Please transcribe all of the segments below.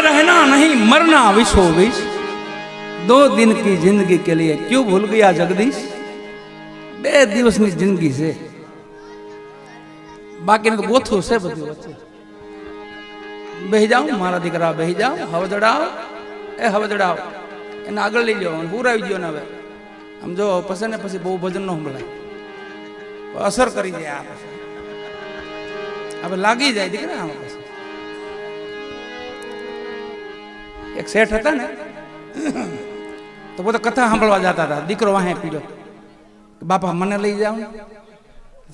रहना नहीं मरना विशो विश 2 दिन की जिंदगी के लिए क्यों भूल गया जगदीश 2 દિવસની જિંદગી છે બાકી તો ગોથું છે બધું વચ્ચે બેહી જાઓ મારા દીકરા બેહી જાઓ હવદડાવ એ હવદડાવ એને આગળ લઈ જાઓ પૂરાવી ગયો ને હવે આમ જો પછી ને પછી બહુ ભજન નો સંભળાય અસર કરી જાય આ પછી હવે લાગી જાય દીકરા આમાં પછી એક શેઠ હતા ને તો બધા કથા સાંભળવા જતા હતા દીકરો વાહે પીડ્યો બાપા મને લઈ જાઓ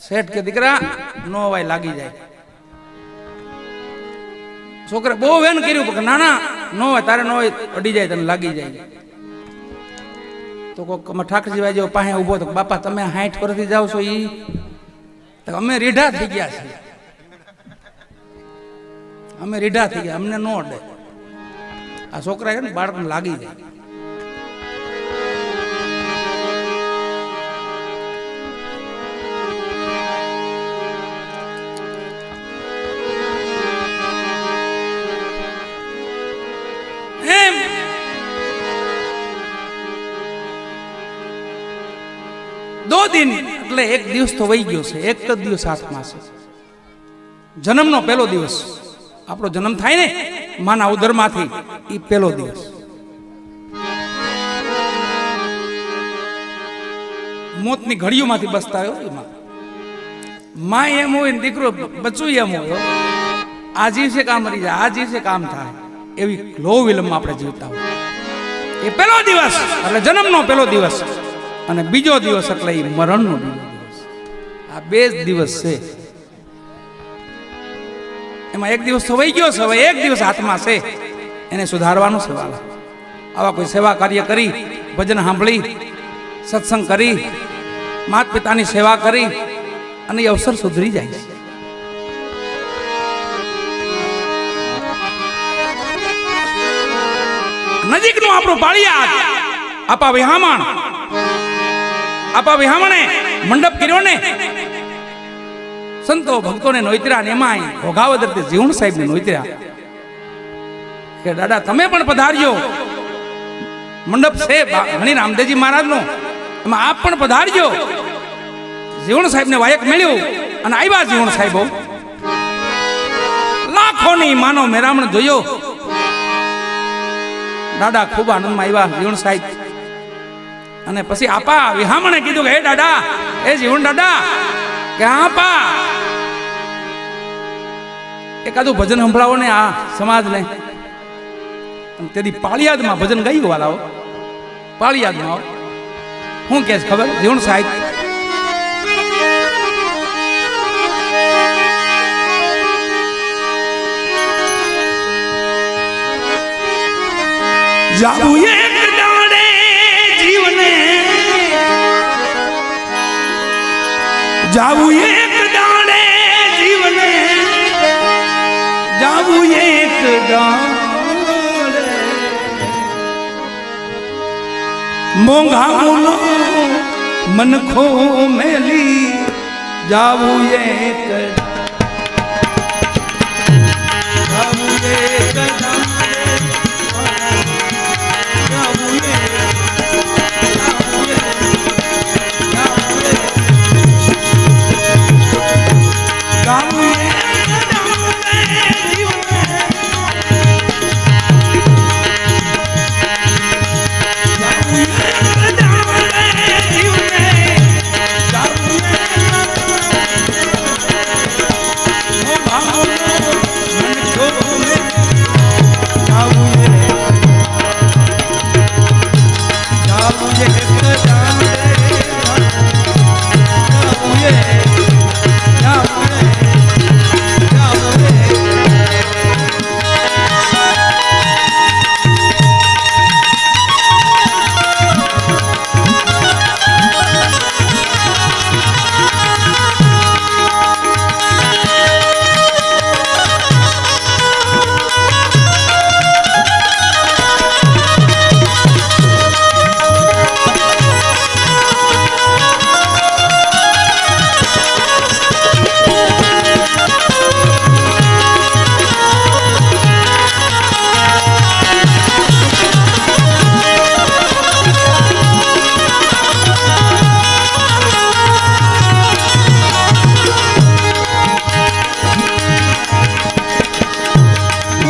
શેઠ કે દીકરા નો વાય લાગી જાય છોકરા બહુ વેન કર્યું ના ના નો હોય તારે નો હોય અડી જાય તને લાગી જાય તો કોઈ ઠાકરજીભાઈ જેવો પાસે ઉભો તો બાપા તમે 60 વર્ષથી જાઓ છો ઈ તો અમે રીઢા થઈ ગયા છીએ અમે રીઢા થઈ ગયા અમને નો અડે આ છોકરા છે ને બાળકને લાગી જાય दो दिन એટલે એક દિવસ તો વહી ગયો છે એક જ દિવસ હાથમાં છે જન્મનો પહેલો દિવસ આપણો જન્મ થાય ને માના ઉદરમાંથી ઈ પહેલો દિવસ મોતની ઘડીઓમાંથી બસતા આવ્યો એમાં માં એમ હોય ને દીકરો બચું એમ હોય આ જીવશે કામ મરી જાય આ જીવશે કામ થાય એવી લો વિલંબ આપણે જીવતા હોય એ પહેલો દિવસ એટલે જન્મનો પહેલો દિવસ અને બીજો દિવસ એટલે મરણનો બીજો દિવસ આ 2 દિવસ છે એમાં એક દિવસ તો વહી ગયો છે હવે એક દિવસ હાથમાં છે એને સુધારવાનું છે વાલા આવા કોઈ સેવા કાર્ય કરી ભજન સાંભળી સત્સંગ કરી માતા પિતાની સેવા કરી અને એ અવસર સુધરી જાય છે નજીકનું આપણું પાળિયાદ આપા વિહામણ આપા વિહામણે મંડપ કર્યો ને સંતો ભક્તોને નોતર્યા ને એમાં ઘોઘાવદર તે જીવણ સાહેબ ને નોતર્યા કે દાદા તમે પણ પધારજો મંડપ છે ઘણી રામદેવજી મહારાજ નો એમાં આપ પણ પધારજો જીવણ સાહેબ ને વાયક મળ્યું અને આવ્યા જીવણ સાહેબો લાખોની માનો મેરામણ જોયો દાદા ખૂબ આનંદમાં આવ્યા જીવણ સાહેબ અને પછી આપા વિહામણે કીધું કે હે દાદા એ જીવન દાદા કે આપા એકાદું ભજન સંભળાવો ને આ સમાજને તેથી પાળિયાદમાં ભજન ગાયું વાલાઓ પાળિયાદમાં શું કે ખબર જીવન સાહેબ જાવું એક દાડે જીવને જાવું એક દાડે જીવને જાવું એક દાડે મોંઘા મુનો મનખો મેલી જાવું એક જાવું એક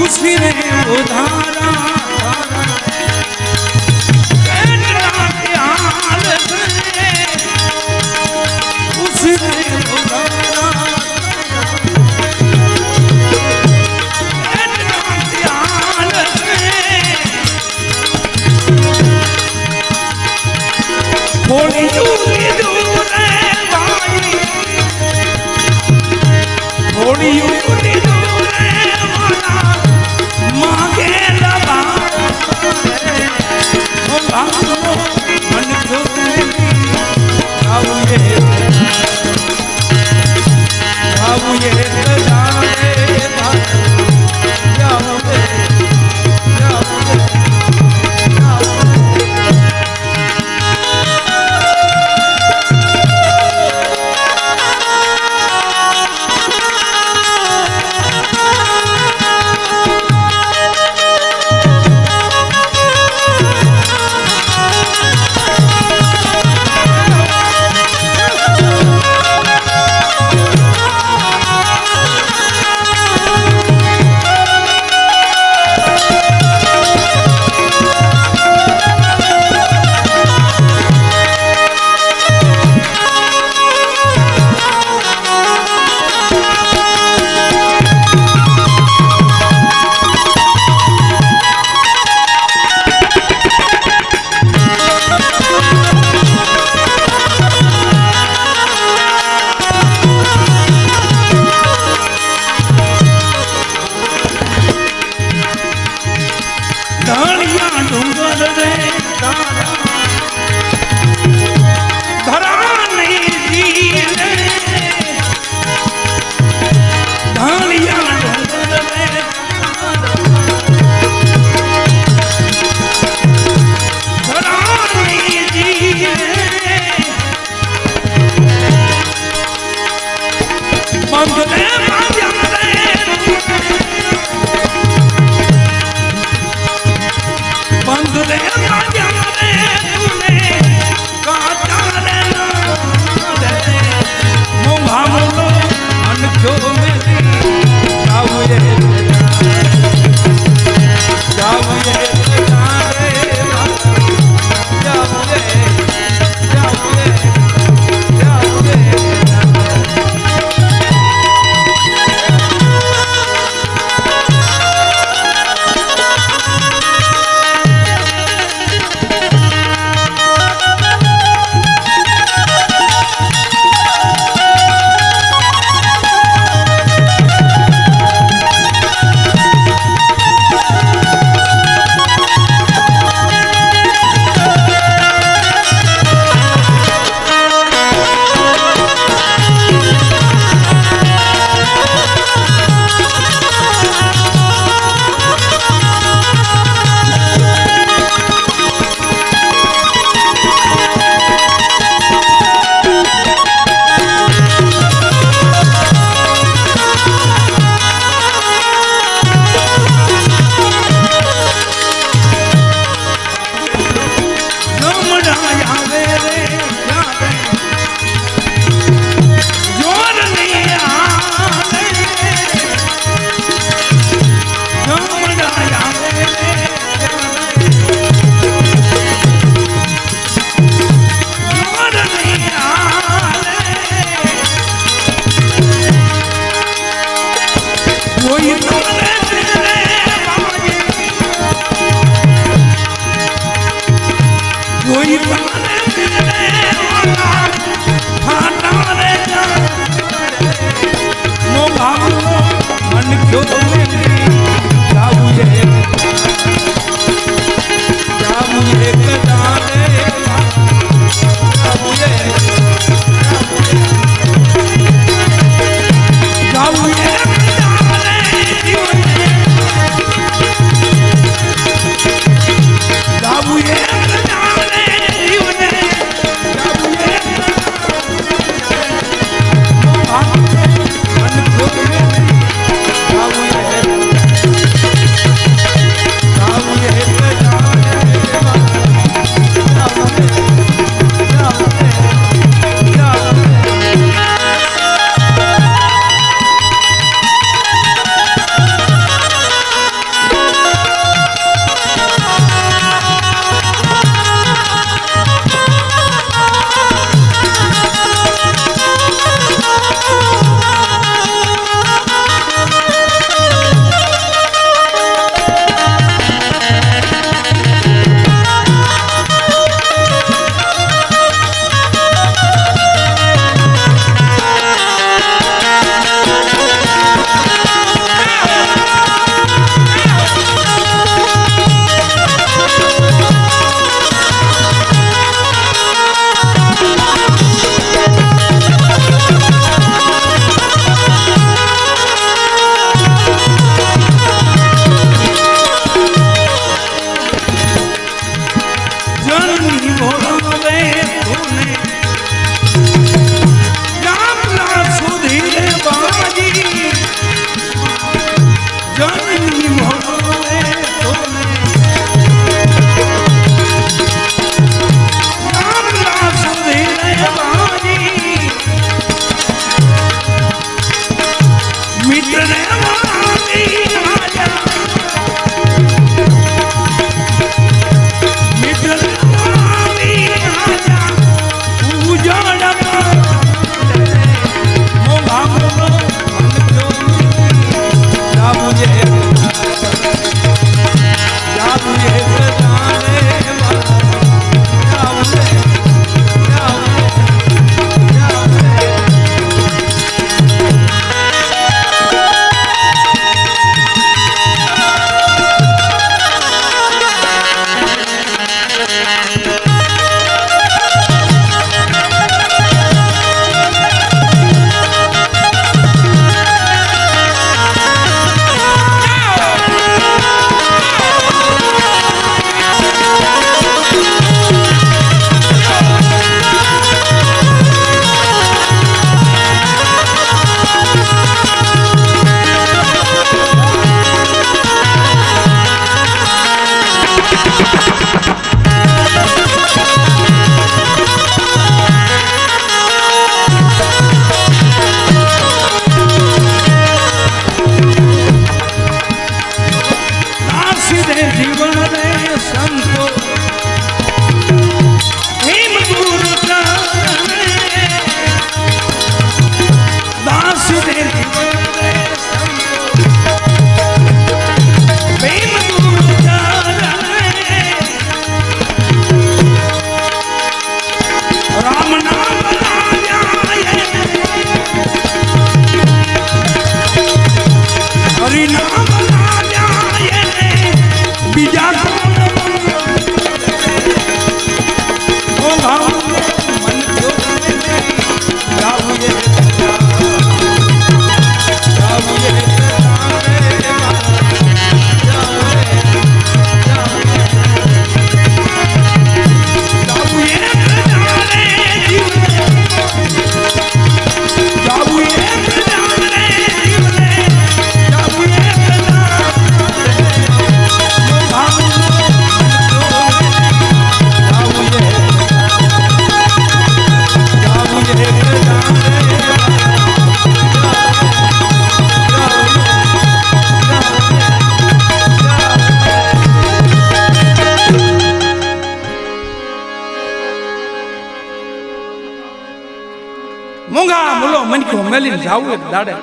खुशी रे उधारा खुशी रे उधारा होली यूली दूरे भाई होली यूली दूरे वाला मांगे लबा ओ भागो मन को आऊ ये जाने बंद रे મોંઘા મૂલો મનખ્યો મેલીને જાવું એક દાડે,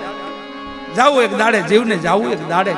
જાવું એક દાડે જીવને જાવું એક દાડે.